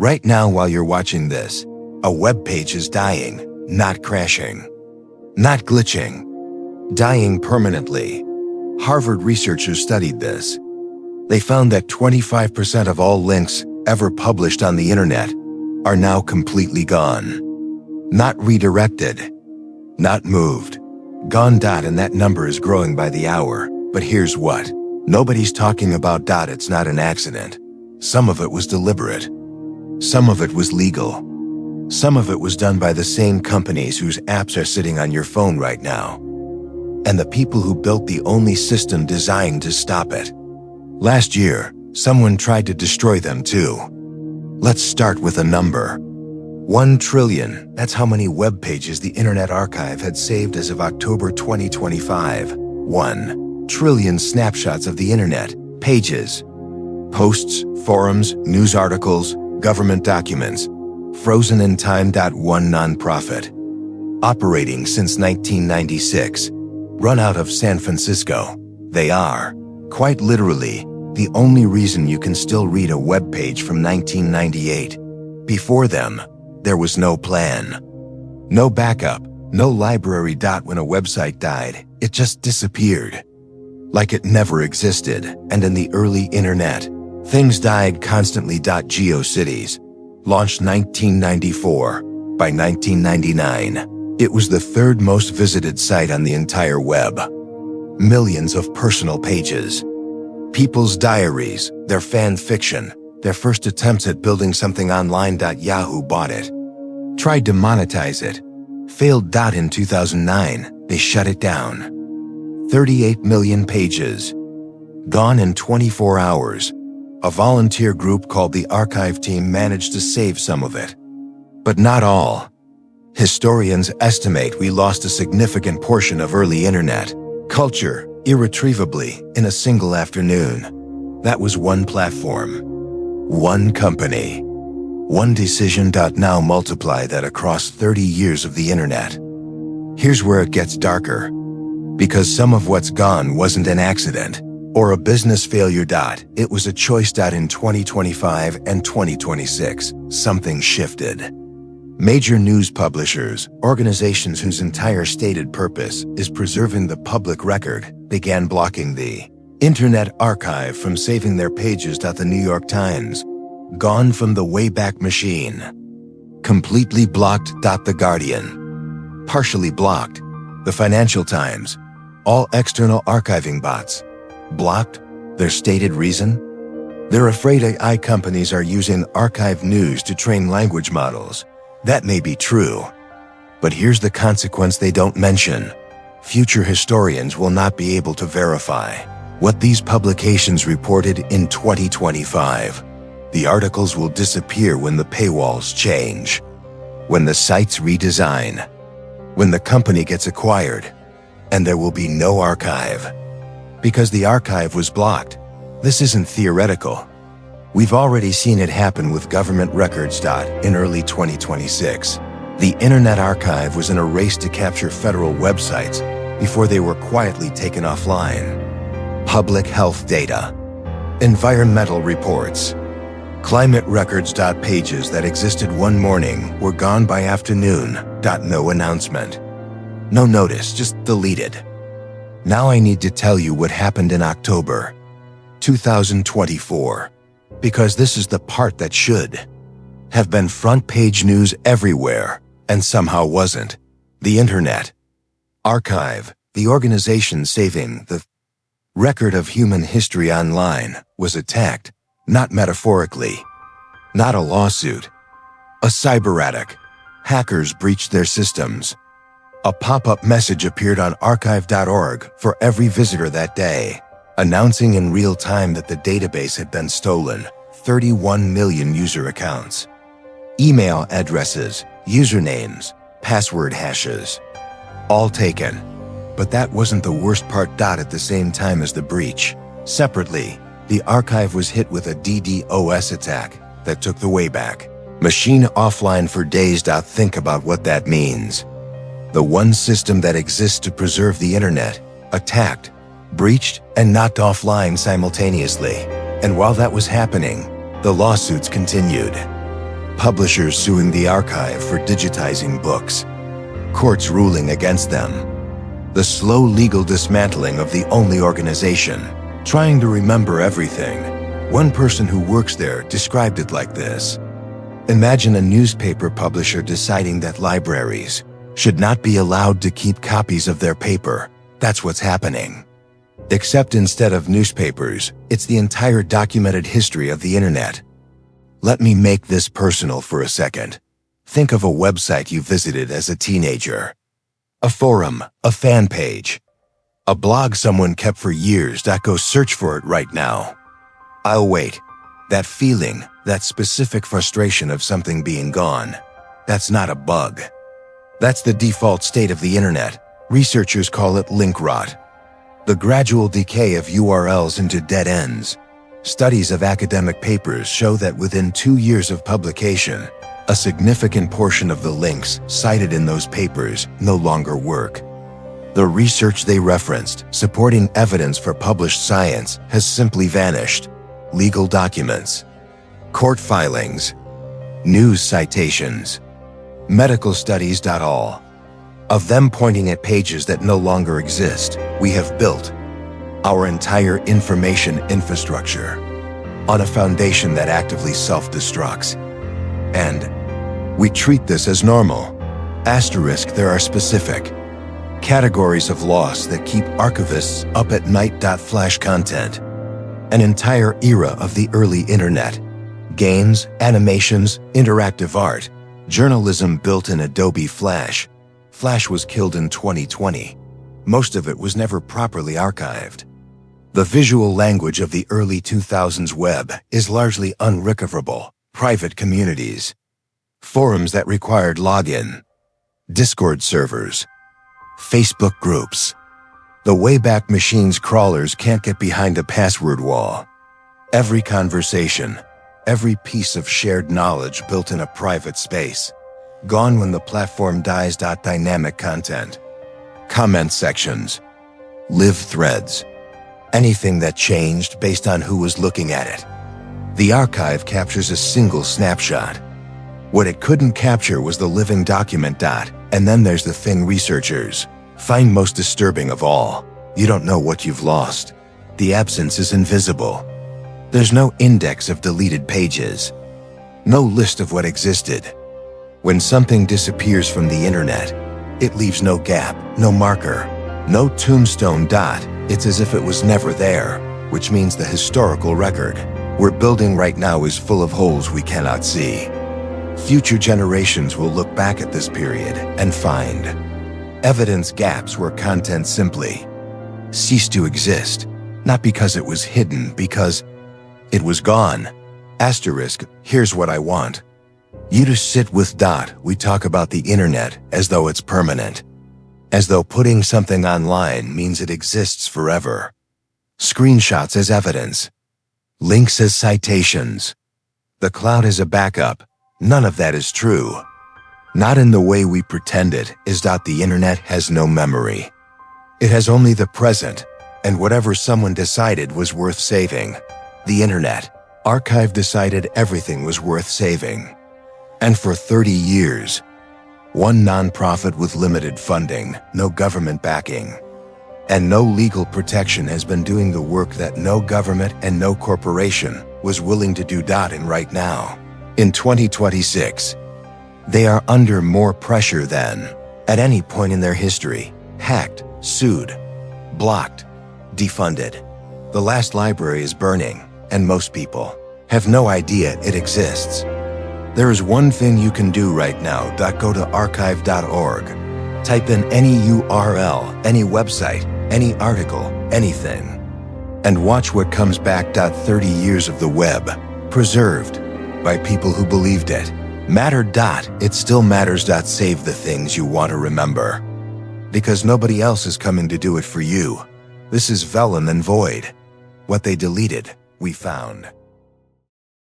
Right now while you're watching this, a web page is dying, not crashing, not glitching, dying permanently. Harvard researchers studied this. They found that 25% of all links ever published on the internet are now completely gone. Not redirected, not moved, gone. And that number is growing by the hour. But here's what. Nobody's talking about. It's not an accident. Some of it was deliberate. Some of it was legal. Some of it was done by the same companies whose apps are sitting on your phone right now. And the people who built the only system designed to stop it. Last year, someone tried to destroy them too. Let's start with a number. 1 trillion, that's how many web pages the Internet Archive had saved as of October 2025. 1 trillion snapshots of the Internet, pages, posts, forums, news articles, government documents, frozen in time. One nonprofit, operating since 1996, run out of San Francisco. They are, quite literally, the only reason you can still read a web page from 1998. Before them, there was no plan, no backup, no library. When a website died, it just disappeared, like it never existed. And in the early internet, things died constantly. GeoCities, launched 1994. By 1999, it was the third most visited site on the entire web. Millions of personal pages, people's diaries, their fan fiction, their first attempts at building something online. Yahoo bought it, tried to monetize it, failed. In 2009, they shut it down. 38 million pages, gone in 24 hours. A volunteer group called the Archive Team managed to save some of it, but not all. Historians estimate we lost a significant portion of early internet culture irretrievably in a single afternoon. That was one platform, one company, one decision. Now multiply that across 30 years of the internet. Here's where it gets darker, because some of what's gone wasn't an accident or a business failure. It was a choice. In 2025 and 2026, something shifted. Major news publishers, organizations whose entire stated purpose is preserving the public record, began blocking the Internet Archive from saving their pages. The New York Times, gone from the Wayback Machine. Completely blocked. The Guardian, partially blocked. The Financial Times, all external archiving bots, blocked. Their stated reason? They're afraid AI companies are using archive news to train language models. That may be true, but here's the consequence they don't mention. Future historians will not be able to verify what these publications reported in 2025. The articles will disappear when the paywalls change, when the sites redesign, when the company gets acquired, and there will be no archive. Because the archive was blocked. This isn't theoretical. We've already seen it happen with government records. In early 2026, the Internet Archive was in a race to capture federal websites before they were quietly taken offline. Public health data, environmental reports, climate records. Pages that existed one morning were gone by afternoon. No announcement, no notice, just deleted. Now I need to tell you what happened in October 2024. Because this is the part that should have been front page news everywhere, and somehow wasn't. The Internet Archive, the organization saving the record of human history online, was attacked, not metaphorically, not a lawsuit, a cyberattack. Hackers breached their systems. A pop-up message appeared on archive.org for every visitor that day, announcing in real time that the database had been stolen. 31 million user accounts, email addresses, usernames, password hashes, all taken. But that wasn't the worst part. At the same time as the breach, separately, the archive was hit with a DDoS attack that took the Wayback Machine offline for days. Think about what that means. The one system that exists to preserve the internet, attacked, breached, and knocked offline simultaneously. And while that was happening, the lawsuits continued. Publishers suing the archive for digitizing books. Courts ruling against them. The slow legal dismantling of the only organization trying to remember everything. One person who works there described it like this. Imagine a newspaper publisher deciding that libraries should not be allowed to keep copies of their paper. That's what's happening. Except instead of newspapers, it's the entire documented history of the internet. Let me make this personal for a second. Think of a website you visited as a teenager. A forum, a fan page, a blog someone kept for years. Go search for it right now. I'll wait. That feeling, that specific frustration of something being gone, that's not a bug. That's the default state of the internet. Researchers call it link rot. The gradual decay of URLs into dead ends. Studies of academic papers show that within 2 years of publication, a significant portion of the links cited in those papers no longer work. The research they referenced, supporting evidence for published science, has simply vanished. Legal documents, court filings, news citations, medical studies. All of them pointing at pages that no longer exist. We have built our entire information infrastructure on a foundation that actively self-destructs. And we treat this as normal. Asterisk, there are specific categories of loss that keep archivists up at night. Flash content. An entire era of the early internet. Games, animations, interactive art, journalism built in Adobe Flash. Flash was killed in 2020. Most of it was never properly archived. The visual language of the early 2000s web is largely unrecoverable. Private communities, forums that required login, Discord servers, Facebook groups. The Wayback Machine's crawlers can't get behind a password wall. Every conversation, every piece of shared knowledge built in a private space, gone when the platform dies. Dynamic content, comment sections, live threads, anything that changed based on who was looking at it. The archive captures a single snapshot. What it couldn't capture was the living document. And then there's the thing researchers find most disturbing of all. You don't know what you've lost. The absence is invisible. There's no index of deleted pages. No list of what existed. When something disappears from the internet, it leaves no gap, no marker, no tombstone. It's as if it was never there, which means the historical record we're building right now is full of holes we cannot see. Future generations will look back at this period and find evidence gaps where content simply ceased to exist, not because it was hidden, because it was gone. Asterisk, here's what I want you to sit with. We talk about the internet as though it's permanent, as though putting something online means it exists forever. Screenshots as evidence, links as citations, the cloud as a backup. None of that is true. Not in the way we pretend it is. The internet has no memory. It has only the present, and whatever someone decided was worth saving. The internet archive decided everything was worth saving. And for 30 years, one nonprofit with limited funding, no government backing, and no legal protection has been doing the work that no government and no corporation was willing to do. And right now, in 2026, they are under more pressure than at any point in their history. Hacked, sued, blocked, defunded. The last library is burning, and most people have no idea it exists. There is one thing you can do right now. Go to archive.org. Type in any URL, any website, any article, anything, and watch what comes back. 30 years of the web, preserved by people who believed it mattered. It still matters. Save the things you want to remember, because nobody else is coming to do it for you. This is Vellum and Void. What they deleted, we found.